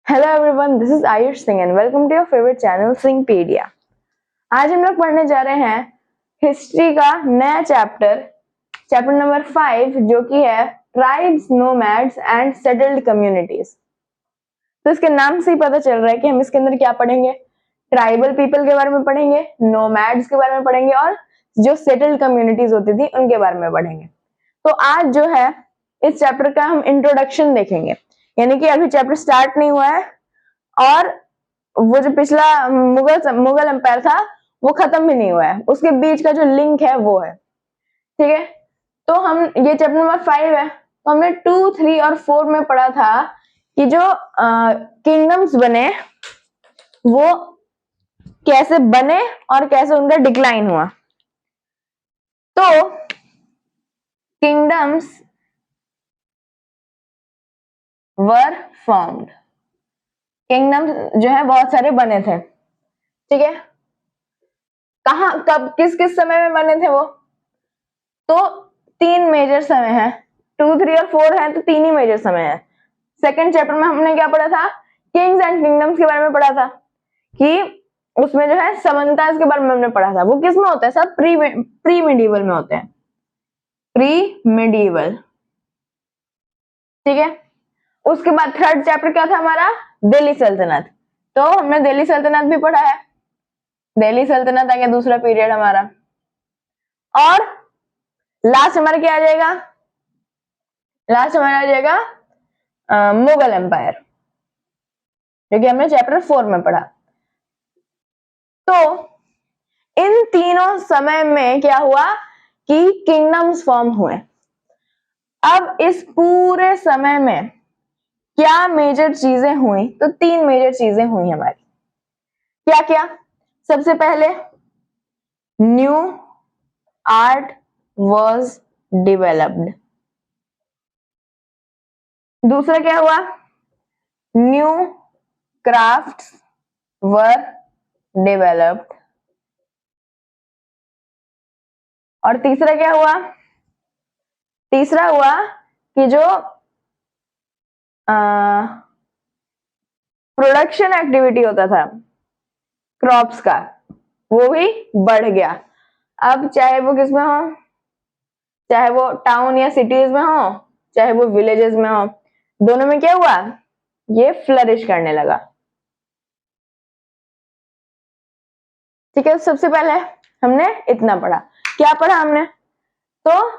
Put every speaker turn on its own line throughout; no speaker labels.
Hello everyone, this is Ayush Singh and welcome to your favourite channel Singhpedia. आज हम लोग पढ़ने जा रहे हैं हिस्ट्री का नया चैप्टर नंबर 5, जो कि है tribes, nomads and settled communities. तो इसके नाम से ही पता चल रहा है कि हम इसके अंदर क्या पढ़ेंगे। ट्राइबल पीपल के बारे में पढ़ेंगे, नोमैड्स के बारे में पढ़ेंगे और जो सेटल्ड कम्युनिटीज होती थी उनके बारे में पढ़ेंगे। तो आज जो है इस चैप्टर का हम इंट्रोडक्शन देखेंगे, यानी कि अभी चैप्टर स्टार्ट नहीं हुआ है और वो जो पिछला मुगल एम्पायर था वो खत्म भी नहीं हुआ है, उसके बीच का जो लिंक है वो है। ठीक है, तो हम ये चैप्टर नंबर 5 है, तो हमने 2, 3 और 4 में पढ़ा था कि जो किंगडम्स बने वो कैसे बने और कैसे उनका डिक्लाइन हुआ। तो किंगडम्स वर फॉर्म्ड, किंगडम्स जो है बहुत सारे बने थे। ठीक है, कहा, कब, किस किस समय में बने थे वो? तो 3 मेजर समय है, 2, 3 और 4 है, तो 3 ही मेजर समय है। सेकंड चैप्टर में हमने क्या पढ़ा था? किंग्स एंड किंगडम्स के बारे में पढ़ा था कि उसमें जो है समानतास के बारे में हमने पढ़ा था। वो किस में होता है? सब प्री मेडिवल में होते हैं, प्री मेडिवल। ठीक है, उसके बाद थर्ड चैप्टर क्या था हमारा? दिल्ली सल्तनत। तो हमने दिल्ली सल्तनत भी पढ़ा है। दिल्ली सल्तनत आ गया दूसरा पीरियड हमारा। और लास्ट हमारा क्या आ जाएगा? लास्ट हमारा आ जाएगा मुगल एम्पायर, जो कि हमने चैप्टर 4 में पढ़ा। तो इन तीनों समय में क्या हुआ कि किंगडम्स फॉर्म हुए। अब इस पूरे समय में क्या मेजर चीजें हुई? तो 3 मेजर चीजें हुई हमारी। क्या क्या? सबसे पहले न्यू आर्ट वाज डेवलप्ड। दूसरा क्या हुआ? New crafts were developed. और तीसरा क्या हुआ? तीसरा हुआ कि जो प्रोडक्शन एक्टिविटी होता था क्रॉप्स का, वो भी बढ़ गया। अब चाहे वो किसमें हो, चाहे वो टाउन या सिटीज में हो, चाहे वो विलेजेस में हो, दोनों में क्या हुआ? ये फ्लरिश करने लगा। ठीक है, सबसे पहले हमने इतना पढ़ा। क्या पढ़ा हमने? तो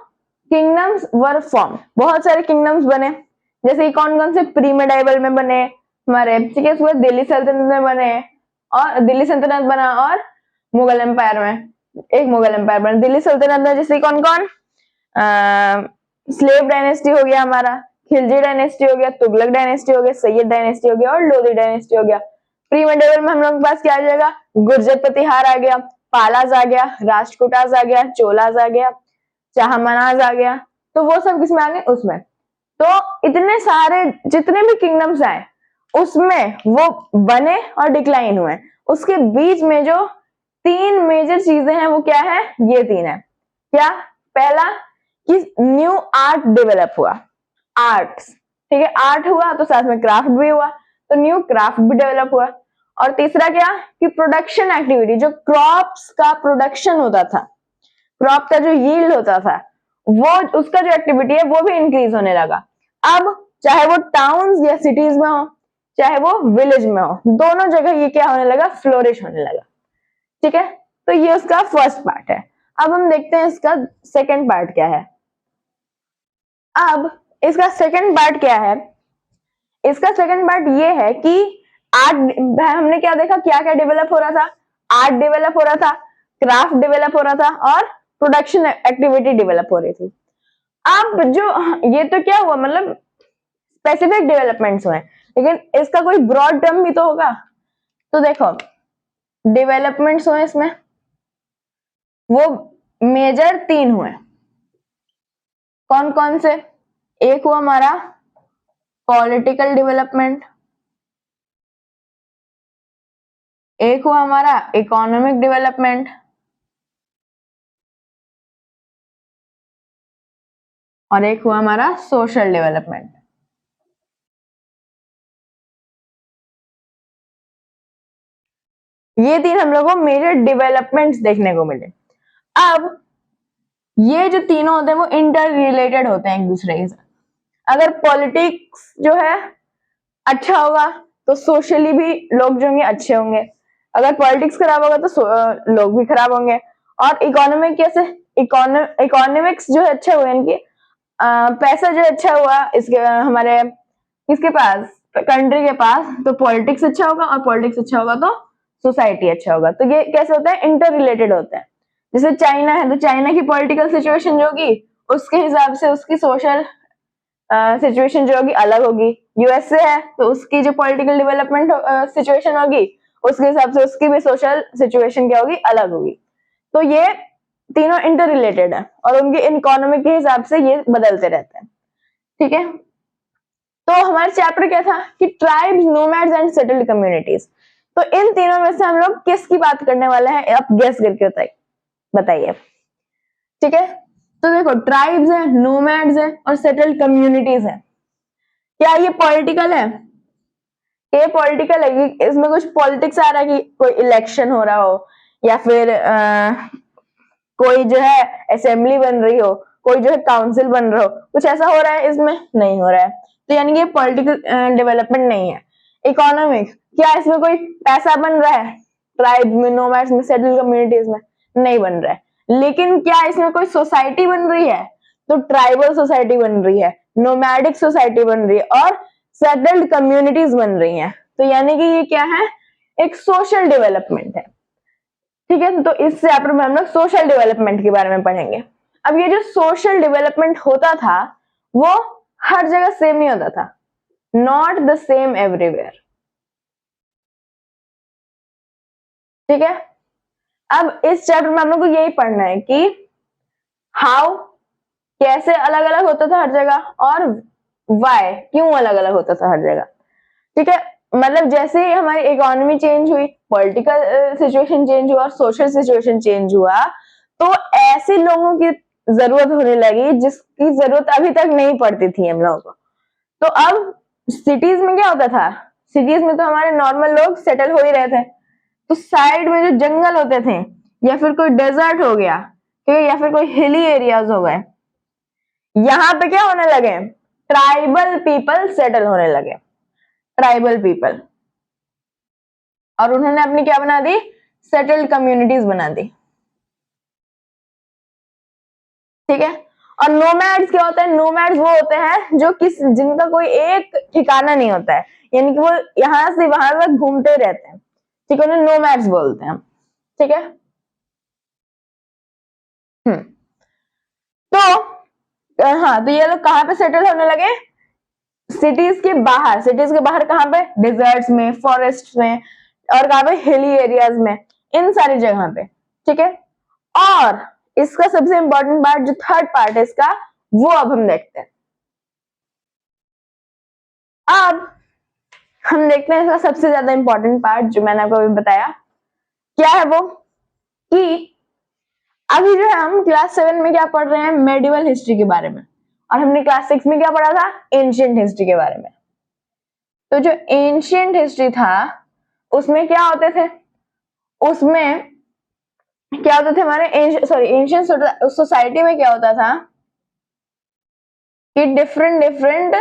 किंगडम्स वर फॉर्म, बहुत सारे किंगडम्स बने। जैसे कौन कौन से? प्री मेडाइवल में बने हमारे। ठीक है, उसके बाद दिल्ली सल्तनत में बने, और दिल्ली सल्तनत बना, और मुगल एम्पायर में एक मुगल एम्पायर बना। दिल्ली सल्तनत में जैसे कौन कौन? स्लेव डायनेस्टी हो गया हमारा, खिलजी डायनेस्टी हो गया, तुगलक डायनेस्टी हो गया, सैयद डायनेस्टी हो गया और लोधी डायनेस्टी हो गया। प्री मेडिवल में हम लोग के पास क्या आ जाएगा? गुर्जर प्रतिहार आ गया, पालाज आ गया, राष्ट्रकूटाज आ गया, चोलाज आ गया, चाहमनाज आ गया। तो वो सब किसमें आ गए? उसमें। तो इतने सारे जितने भी किंगडम्स आए उसमें वो बने और डिक्लाइन हुए। उसके बीच में जो 3 मेजर चीजें हैं वो क्या है? ये 3 है। क्या? पहला कि न्यू आर्ट डेवलप हुआ, आर्ट्स। ठीक है, आर्ट हुआ तो साथ में क्राफ्ट भी हुआ, तो न्यू क्राफ्ट भी डेवलप हुआ। और तीसरा क्या? कि प्रोडक्शन एक्टिविटी, जो क्रॉप्स का प्रोडक्शन होता था, क्रॉप का जो यील्ड होता था, वो उसका जो एक्टिविटी है वो भी इंक्रीज होने लगा। अब चाहे वो टाउन्स या सिटीज में हो, चाहे वो विलेज में हो, दोनों जगह ये क्या होने लगा? फ्लोरिश होने लगा। ठीक है, तो ये उसका फर्स्ट पार्ट है। अब हम देखते हैं इसका सेकंड पार्ट क्या है। अब इसका सेकंड पार्ट क्या है? इसका सेकंड पार्ट ये है कि आर्ट, हमने क्या देखा, क्या क्या डेवलप हो रहा था? आर्ट डेवलप हो रहा था, क्राफ्ट डेवलप हो रहा था और प्रोडक्शन एक्टिविटी डेवलप हो रही थी। अब जो ये तो क्या हुआ, मतलब स्पेसिफिक डेवलपमेंट्स हुए, लेकिन इसका कोई ब्रॉड टर्म भी तो होगा। तो देखो, डेवलपमेंट्स हुए इसमें, वो मेजर 3 हुए। कौन कौन से? एक हुआ हमारा पॉलिटिकल डेवलपमेंट, एक हुआ हमारा इकोनॉमिक डेवलपमेंट, और एक हुआ हमारा सोशल डेवलपमेंट। ये तीन हम लोगों को मेजर डेवलपमेंट्स देखने को मिले। अब ये जो तीनों होते हैं वो इंटर रिलेटेड होते हैं एक दूसरे के साथ। अगर पॉलिटिक्स जो है अच्छा होगा तो सोशली भी लोग जो होंगे अच्छे होंगे, अगर पॉलिटिक्स खराब होगा तो लोग भी खराब होंगे। और इकोनॉमिक कैसे, इकोनॉमिक्स जो है अच्छा हुआ, यानी कि पैसा जो अच्छा हुआ इसके हमारे किसके पास, कंट्री के पास, तो पॉलिटिक्स अच्छा होगा, और पॉलिटिक्स अच्छा होगा तो सोसाइटी अच्छा होगा। तो ये कैसे होता है, इंटर रिलेटेड होता है। जैसे चाइना है तो चाइना की पॉलिटिकल सिचुएशन जो होगी उसके हिसाब से उसकी सोशल सिचुएशन जो होगी अलग होगी। यूएसए है तो उसकी जो पॉलिटिकल डेवलपमेंट सिचुएशन होगी उसके हिसाब से उसकी भी सोशल सिचुएशन क्या होगी, अलग होगी। तो ये तीनों इंटर रिलेटेड है और उनके इकोनॉमिक के हिसाब से ये बदलते रहते हैं। ठीक है, तो हमारा चैप्टर क्या था कि tribes, nomads and settled communities. तो इन तीनों में से हम लोग किसकी बात करने वाले हैं, आप गेस करके बताइए। ठीक है, तो देखो ट्राइब्स है, नोमैड्स है और सेटल्ड कम्युनिटीज है। क्या ये पॉलिटिकल है? ये पॉलिटिकल है कि इसमें कुछ पॉलिटिक्स आ रहा है कि कोई इलेक्शन हो रहा हो या फिर कोई जो है असेंबली बन रही हो, कोई जो है काउंसिल बन रहा हो, कुछ ऐसा हो रहा है? इसमें नहीं हो रहा है, तो यानी कि ये पॉलिटिकल डेवलपमेंट नहीं है। इकोनॉमिक, क्या इसमें कोई पैसा बन रहा है? ट्राइब में, नोमैड्स में, सेटल्ड कम्युनिटीज में नहीं बन रहा है। लेकिन क्या इसमें कोई सोसाइटी बन रही है? तो ट्राइबल सोसाइटी बन रही है, नोमैडिक सोसाइटी बन रही है और सेटल्ड कम्युनिटीज बन रही हैं। तो यानी कि ये क्या है, एक सोशल डेवलपमेंट है। ठीक है, तो इस चैप्टर में हम लोग सोशल डेवलपमेंट के बारे में पढ़ेंगे। अब ये जो सोशल डेवलपमेंट होता था वो हर जगह सेम नहीं होता था, नॉट द सेम एवरीवेयर। ठीक है, अब इस चैप्टर में हम लोग को यही पढ़ना है कि हाउ, कैसे अलग अलग होता था हर जगह, और वाई, क्यों अलग अलग होता था हर जगह। ठीक है, मतलब जैसे ही हमारी इकोनॉमी चेंज हुई, पॉलिटिकल सिचुएशन चेंज हुआ और सोशल सिचुएशन चेंज हुआ, तो ऐसे लोगों की जरूरत होने लगी जिसकी जरूरत अभी तक नहीं पड़ती थी हम लोगों को। तो अब सिटीज में क्या होता था, सिटीज में तो हमारे नॉर्मल लोग सेटल हो ही रहे थे, तो साइड में जो जंगल होते थे या फिर कोई डेजर्ट हो गया, ठीक है, या फिर कोई हिली एरियाज हो गए, यहाँ पे क्या होने लगे, ट्राइबल पीपल सेटल होने लगे, ट्राइबल पीपल। और उन्होंने अपनी क्या बना दी, सेटल्ड कम्युनिटीज बना दी। ठीक है, और नोमैड्स क्या होता है, नोमैड्स वो होते हैं जो जिनका कोई एक ठिकाना नहीं होता है, यानी कि वो यहां से वहां तक घूमते रहते हैं। ठीक है, उन्हें नोमैड्स बोलते हैं। ठीक है, तो हाँ, तो ये लोग कहाँ पे सेटल होने लगे, सिटीज के बाहर। सिटीज के बाहर कहाँ पे, डिजर्ट्स में, फॉरेस्ट में, और कहाँ पे, हिली एरियाज में, इन सारी जगह पे। ठीक है, और इसका सबसे इंपॉर्टेंट पार्ट जो थर्ड पार्ट है इसका, वो अब हम देखते हैं। अब हम देखते हैं इसका सबसे ज्यादा इंपॉर्टेंट पार्ट जो मैंने आपको अभी बताया, क्या है वो, कि अभी जो है हम क्लास 7 में क्या पढ़ रहे हैं, मेडिवल हिस्ट्री के बारे में, और हमने क्लास 6 में क्या पढ़ा था, एंशिएंट हिस्ट्री के बारे में। तो जो एंशिएंट हिस्ट्री था उसमें क्या होते थे, उसमें क्या होते थे हमारे एंशिएंट सोसाइटी में क्या होता था कि डिफरेंट डिफरेंट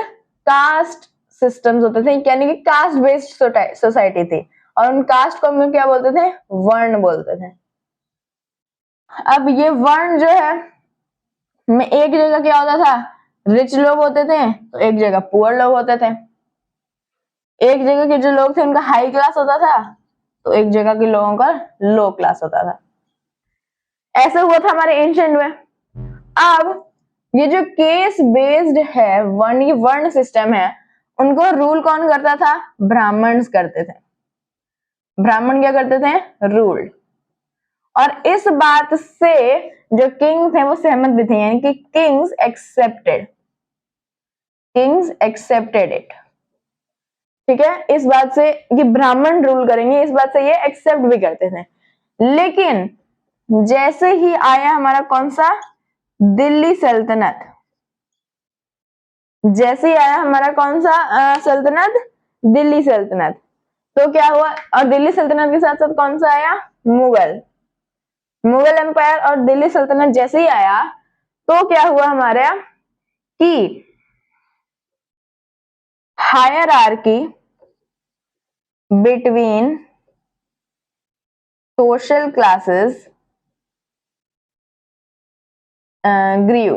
कास्ट सिस्टम्स होते थे, यानी कि कास्ट बेस्ड सोसाइटी थी, और उन कास्ट को हम क्या बोलते थे, वर्ण बोलते थे। अब ये वर्ण जो है, में एक जगह क्या होता था, रिच लोग होते थे, तो एक जगह पुअर लोग होते थे। एक जगह के जो लोग थे उनका हाई क्लास होता था, तो एक जगह के लोगों का लो क्लास होता था। ऐसा हुआ था हमारे एंशिएंट में। अब ये जो केस बेस्ड है वर्ण, ये वर्ण सिस्टम है, उनको रूल कौन करता था, ब्राह्मण्स करते थे। ब्राह्मण क्या करते थे, रूल। और इस बात से जो किंग थे वो सहमत भी थे, यानी कि किंग्स एक्सेप्टेड इट। ठीक है, इस बात से कि ब्राह्मण रूल करेंगे, इस बात से ये एक्सेप्ट भी करते थे। लेकिन जैसे ही आया हमारा कौन सा, दिल्ली सल्तनत, जैसे ही आया हमारा कौन सा सल्तनत, दिल्ली सल्तनत, तो क्या हुआ, और दिल्ली सल्तनत के साथ साथ कौन सा आया, मुगल एम्पायर और दिल्ली सल्तनत जैसे ही आया तो क्या हुआ हमारे कि hierarchy between social classes grew.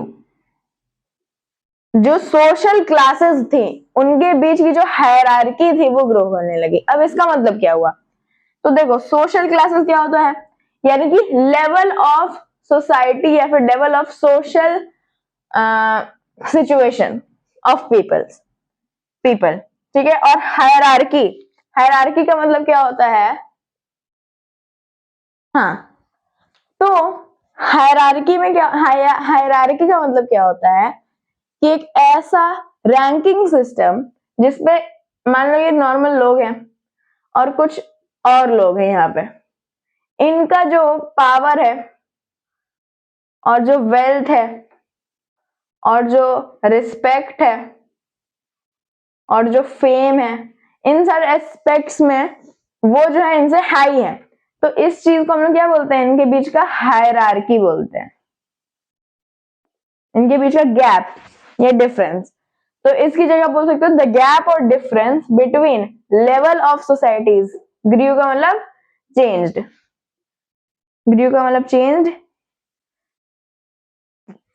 जो सोशल क्लासेस थी उनके बीच की जो हायरार्की थी वो ग्रो होने लगी। अब इसका मतलब क्या हुआ, तो देखो सोशल क्लासेस क्या होता है, यानी कि लेवल ऑफ सोसाइटी या फिर level of social situation of people, ठीक है। और हायरार्की का मतलब क्या होता है, हाँ, तो हायरार्की में क्या, हायरार्की का मतलब क्या होता है कि एक ऐसा रैंकिंग सिस्टम जिसपे मान लो ये नॉर्मल लोग हैं और कुछ और लोग हैं यहाँ पे, इनका जो पावर है और जो वेल्थ है और जो रिस्पेक्ट है और जो फेम है, इन सारे एस्पेक्ट्स में वो जो है इनसे हाई है। तो इस चीज को हम लोग क्या बोलते हैं, इनके बीच का हायरार्की बोलते हैं, इनके बीच का गैप या डिफरेंस। तो इसकी जगह बोल सकते हो द गैप और difference between level of societies grew का मतलब चेंज्ड, ग्रीव का मतलब चेंज्ड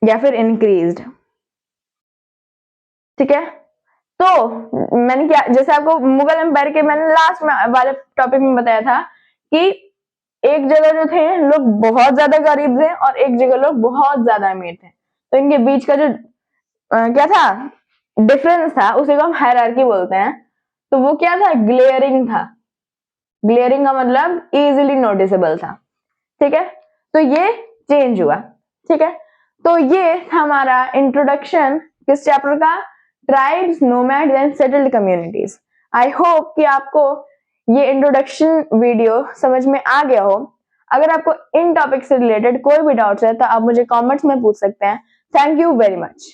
या फिर इंक्रीज्ड, ठीक है। तो मैंने क्या, जैसे आपको मुगल एम्पायर के मैंने लास्ट में वाले टॉपिक में बताया था कि एक जगह जो थे लोग बहुत ज्यादा गरीब थे और एक जगह लोग बहुत ज्यादा अमीर थे, तो इनके बीच का जो क्या था, डिफरेंस था, उसी को हम हायरार्की बोलते हैं। तो वो क्या था, ग्लेयरिंग था, ग्लेयरिंग का मतलब इजीली नोटिसेबल था, ठीक है। तो ये चेंज हुआ, ठीक है। तो ये हमारा इंट्रोडक्शन किस चैप्टर का, tribes, nomads and settled communities. I hope कि आपको ये इंट्रोडक्शन वीडियो समझ में आ गया हो। अगर आपको इन टॉपिक से रिलेटेड कोई भी डाउट्स है तो आप मुझे कमेंट्स में पूछ सकते हैं। Thank you very much.